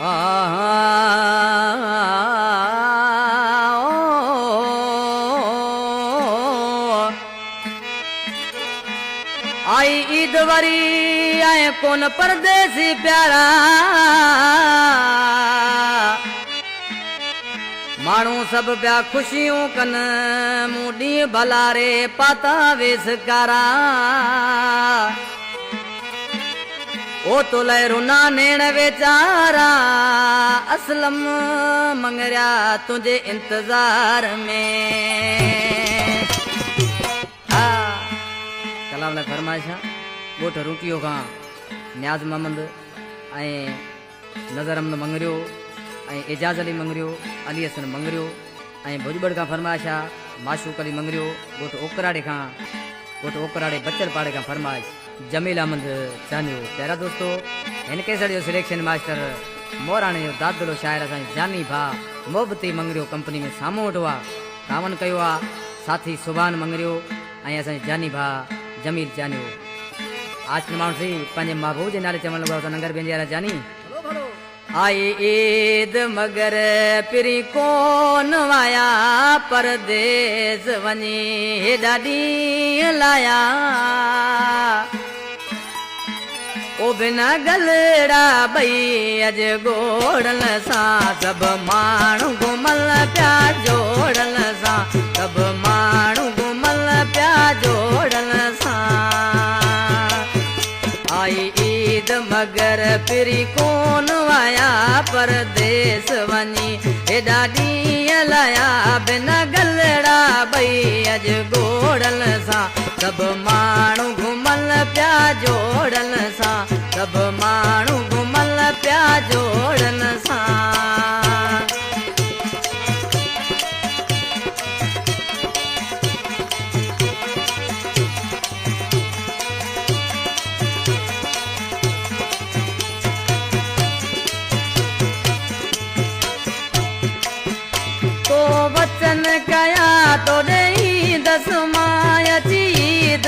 आई ईद वरी आए कौन परदेसी प्यारा माण्हू सब पिया खुशियूं कन मूं ॾींहुं भला रे पाता वेस कारा ओ तो लय रुना नेण वेचारा असलम मंगरिया तुझे इंतजार में कलाम ने फरमाइशा गोठ रुकियो का न्याज मोहम्मद नज़र अहमद मंगरियो एजाज अली मंगरियो अली हसन मंगरियो भुजबड़ का फरमाइशा माशूक अली मंगरियो गोठ ओकराड़े का गोठ ओकराड़े बच्चर पाड़े का फरमाइश जमील अहमद चानियो। प्यारा दोस्तों इन कैसेट जो सिलेक्शन मास्टर मोराणे जो दादलो शायर असां जानी भा मोहब्बती मंगरियो कंपनी में साम्हूं वठो आहे कावन कयो आहे साथी सुभान मंगरियो असां जानी भा जमील चानियो। आज के माण्हू सही पंहिंजे महबूब जे नाले चवण लॻो असां नंगर बेंजी वारा जानी आई ईद मगर पिरी कोन वाया परदेस वञी हेॾा ॾींहं लाया ओ बिना गलड़ा भई अज गोड़न सा सब माण्हू घुमल प्या जोड़न सा सब माण्हू घुमल प्या जोड़न सा आई ईद मगर पिरी कोन वाया परदेस वञी हेॾा ॾींहं लाया बिना गलड़ा भई अज गोड़न सा सब माण्हू घुमल प्या जोड़न सा सब माण्हू घुमल प्या जोड़न सा वचन कया तो ॾेई दस मां अची ईद